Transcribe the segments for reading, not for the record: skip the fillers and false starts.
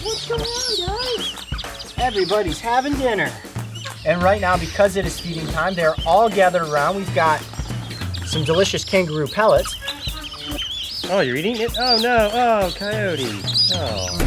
What's going on, guys? Everybody's having dinner. And right now, because it is feeding time, they're all gathered around. We've got some delicious kangaroo pellets. Oh, you're eating it? Oh no, oh, Coyote. Oh.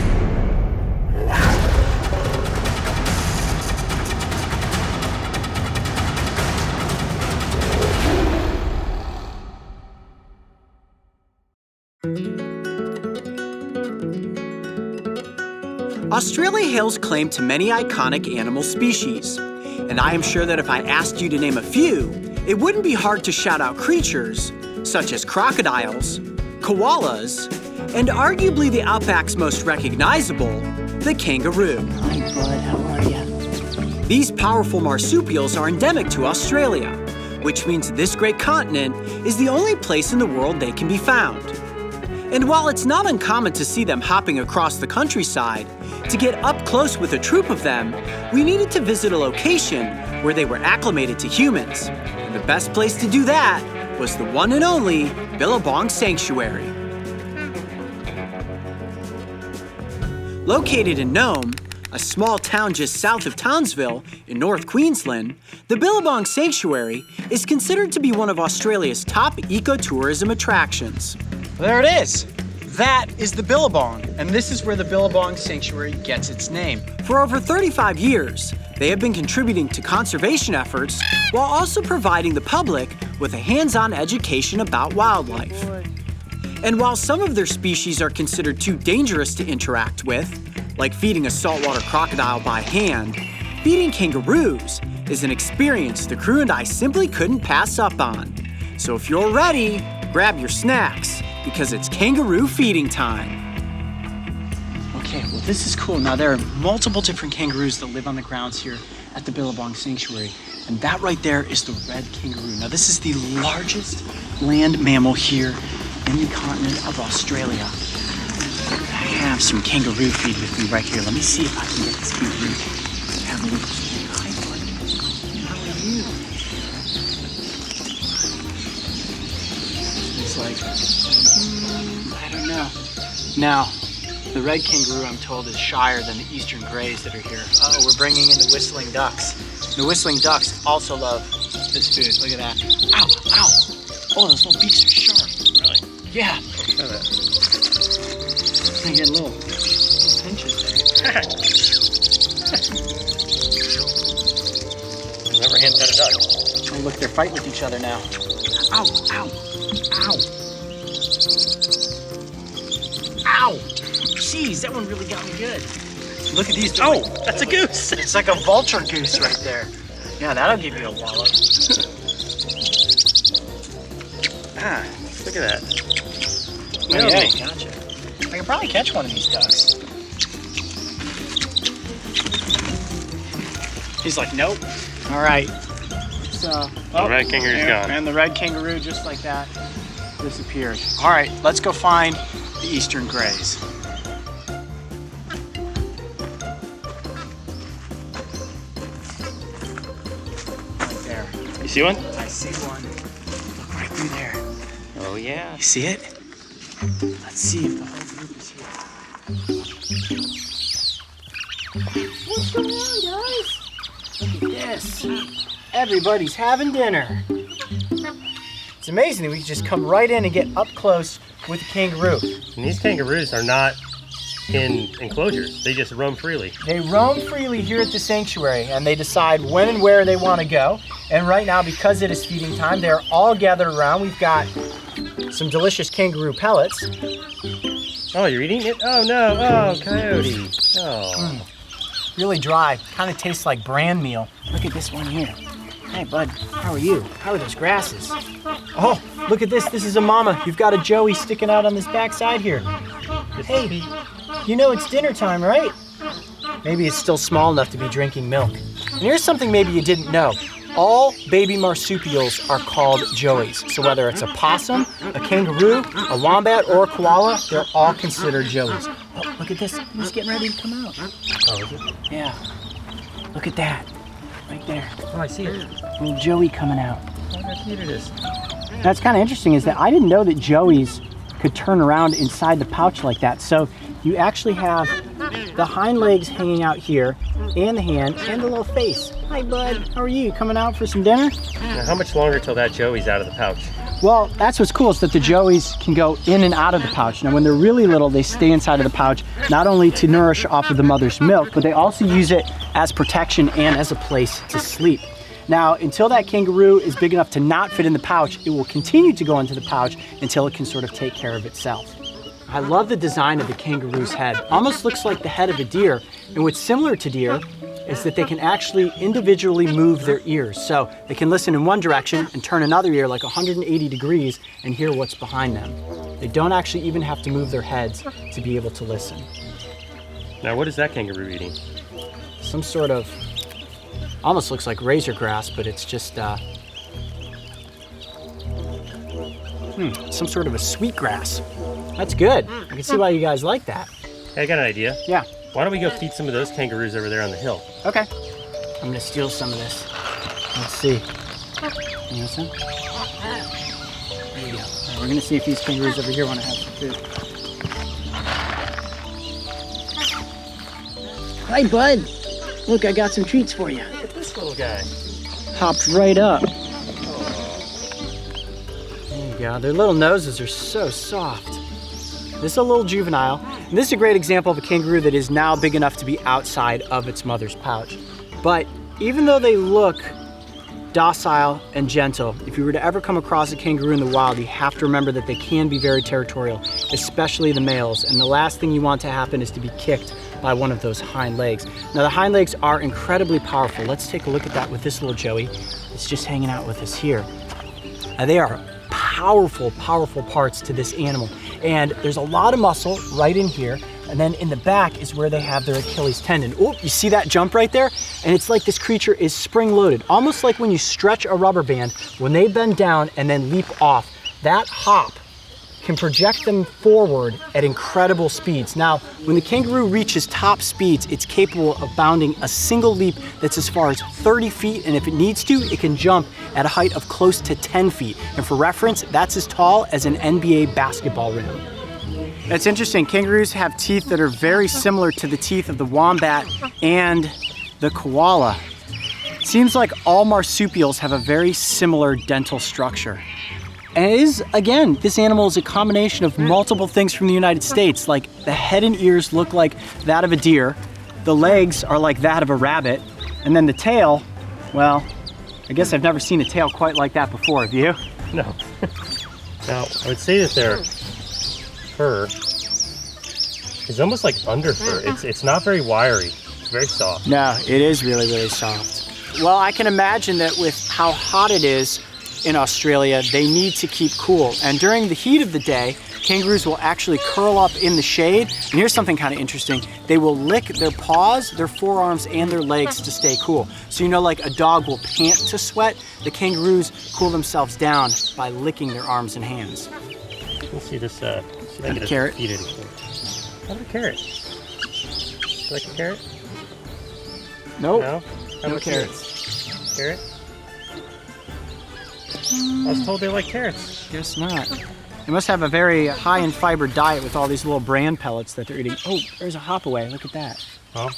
Australia hails claim to many iconic animal species, and I am sure that if I asked you to name a few, it wouldn't be hard to shout out creatures such as crocodiles, koalas, and arguably the outback's most recognizable, the kangaroo. Hi, bud. How are you? These powerful marsupials are endemic to Australia, which means this great continent is the only place in the world they can be found. And while it's not uncommon to see them hopping across the countryside, to get up close with a troop of them, we needed to visit a location where they were acclimated to humans. And the best place to do that was the one and only Billabong Sanctuary. Located in Nome, a small town just south of Townsville in North Queensland, the Billabong Sanctuary is considered to be one of Australia's top ecotourism attractions. There it is. That is the Billabong, and this is where the Billabong Sanctuary gets its name. For over 35 years, they have been contributing to conservation efforts while also providing the public with a hands-on education about wildlife. And while some of their species are considered too dangerous to interact with, like feeding a saltwater crocodile by hand, feeding kangaroos is an experience the crew and I simply couldn't pass up on. So if you're ready, grab your snacks, because it's kangaroo feeding time. Okay, well this is cool. Now there are multiple different kangaroos that live on the grounds here at the Billabong Sanctuary. And that right there is the red kangaroo. Now this is the largest land mammal here in the continent of Australia. I have some kangaroo feed with me right here. Let me see if I can get this kangaroo to have a little snack. Hi, buddy. How are you? It's like, I don't know. Now, the red kangaroo, I'm told, is shyer than the eastern grays that are here. Oh, we're bringing in the whistling ducks. The whistling ducks also love this food. Look at that. Ow, ow. Oh, those little beaks are sharp. Really? Yeah. Try that. I get little pinches there. Never hand pet a duck. Oh, look, they're fighting with each other now. Ow, ow, ow. Ow! Jeez, that one really got me good. Look at these. Oh, that's a goose. It's like a vulture goose right there. Yeah, that'll give you a wallop. Ah, look at that. Oh, Nailed yeah, me. gotcha. I could probably catch one of these ducks. He's like, nope. All right. So, The red kangaroo's gone. And the red kangaroo, just like that, disappeared. All right, let's go find the eastern grays. Right there. You see one? I see one. Look right through there. Oh yeah. You see it? Let's see if the whole group is here. What's going on, guys? Look at this. Everybody's having dinner. It's amazing that we can just come right in and get up close with a kangaroo. And these kangaroos are not in enclosures. They just roam freely. They roam freely here at the sanctuary, and they decide when and where they want to go. And right now, because it is feeding time, they're all gathered around. We've got some delicious kangaroo pellets. Oh, you're eating it? Oh no, oh, Coyote. Oh. Really dry, kind of tastes like bran meal. Look at this one here. Hey, bud, how are you? How are those grasses? Oh, look at this. This is a mama. You've got a joey sticking out on this backside here. Hey, you know it's dinner time, right? Maybe it's still small enough to be drinking milk. And here's something maybe you didn't know. All baby marsupials are called joeys. So whether it's a possum, a kangaroo, a wombat, or a koala, they're all considered joeys. Oh, look at this. He's getting ready to come out. Oh, is it? Yeah. Look at that. Right there. Oh, I see it. Little joey coming out. Oh, how cute it is. That's kind of interesting is that I didn't know that joeys could turn around inside the pouch like that. So you actually have the hind legs hanging out here, and the hand, and the little face. Hi, bud. How are you? Coming out for some dinner? Now, how much longer till that joey's out of the pouch? Well, that's what's cool is that the joeys can go in and out of the pouch. Now, when they're really little, they stay inside of the pouch, not only to nourish off of the mother's milk, but they also use it as protection and as a place to sleep. Now, until that kangaroo is big enough to not fit in the pouch, it will continue to go into the pouch until it can sort of take care of itself. I love the design of the kangaroo's head. Almost looks like the head of a deer. And what's similar to deer is that they can actually individually move their ears. So they can listen in one direction and turn another ear like 180 degrees and hear what's behind them. They don't actually even have to move their heads to be able to listen. Now, what is that kangaroo eating? Some sort of, almost looks like razor grass, but it's just some sort of a sweet grass. That's good. I can see why you guys like that. Hey, I got an idea. Yeah. Why don't we go feed some of those kangaroos over there on the hill? Okay. I'm gonna steal some of this. Let's see. You want some? There you go. All right, we're gonna see if these kangaroos over here want to have some food. Hi, bud. Look, I got some treats for you. Look at this little guy. Hopped right up. There you go. Their little noses are so soft. This is a little juvenile. And this is a great example of a kangaroo that is now big enough to be outside of its mother's pouch. But even though they look docile and gentle, if you were to ever come across a kangaroo in the wild, you have to remember that they can be very territorial, especially the males. And the last thing you want to happen is to be kicked by one of those hind legs. Now, the hind legs are incredibly powerful. Let's take a look at that with this little joey. It's just hanging out with us here. Now, they are powerful, powerful parts to this animal. And there's a lot of muscle right in here. And then in the back is where they have their Achilles tendon. Oh, you see that jump right there? And it's like this creature is spring-loaded, almost like when you stretch a rubber band, when they bend down and then leap off, that hop can project them forward at incredible speeds. Now, when the kangaroo reaches top speeds, it's capable of bounding a single leap that's as far as 30 feet, and if it needs to, it can jump at a height of close to 10 feet. And for reference, that's as tall as an NBA basketball rim. It's interesting, kangaroos have teeth that are very similar to the teeth of the wombat and the koala. It seems like all marsupials have a very similar dental structure. And it is, again, this animal is a combination of multiple things from the United States, like the head and ears look like that of a deer, the legs are like that of a rabbit, and then the tail, well, I guess I've never seen a tail quite like that before, have you? No. Now, I would say that their fur is almost like under fur. It's not very wiry, it's very soft. No, it is really, really soft. Well, I can imagine that with how hot it is in Australia, they need to keep cool. And during the heat of the day, kangaroos will actually curl up in the shade. And here's something kind of interesting. They will lick their paws, their forearms, and their legs to stay cool. So you know, like a dog will pant to sweat, the kangaroos cool themselves down by licking their arms and hands. Let's see this, see if I can get carrot. Eat it. How about a carrot? You like a carrot? Nope. No? How No about carrots. Carrot? I was told they like carrots. Guess not. They must have a very high in fiber diet with all these little bran pellets that they're eating. Oh, there's a hop away. Look at that. Well,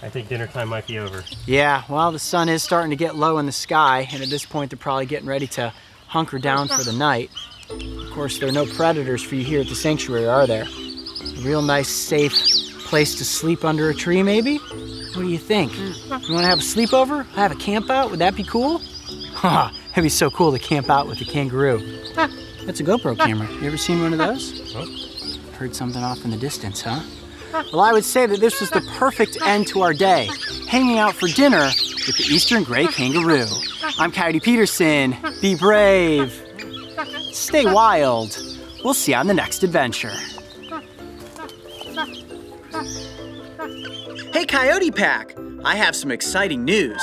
I think dinner time might be over. Yeah, well, the sun is starting to get low in the sky, and at this point, they're probably getting ready to hunker down for the night. Of course, there are no predators for you here at the sanctuary, are there? A real nice, safe place to sleep under a tree, maybe? What do you think? You want to have a sleepover? Have a camp out? Would that be cool? Haha, it'd be so cool to camp out with a kangaroo. That's a GoPro camera. You ever seen one of those? Oh. Heard something off in the distance, huh? Well, I would say that this was the perfect end to our day, hanging out for dinner with the Eastern Gray Kangaroo. I'm Coyote Peterson. Be brave. Stay wild. We'll see you on the next adventure. Hey Coyote Pack, I have some exciting news.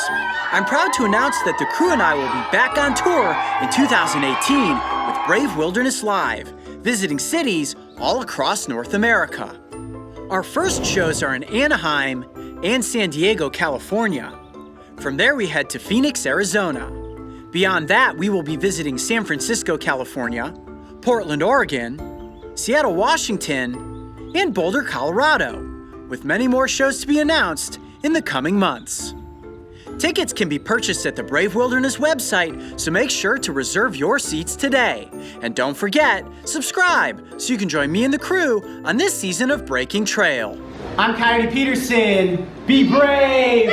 I'm proud to announce that the crew and I will be back on tour in 2018 with Brave Wilderness Live, visiting cities all across North America. Our first shows are in Anaheim and San Diego, California. From there we head to Phoenix, Arizona. Beyond that, we will be visiting San Francisco, California, Portland, Oregon, Seattle, Washington, and Boulder, Colorado, with many more shows to be announced in the coming months. Tickets can be purchased at the Brave Wilderness website, so make sure to reserve your seats today. And don't forget, subscribe so you can join me and the crew on this season of Breaking Trail. I'm Coyote Peterson. Be brave!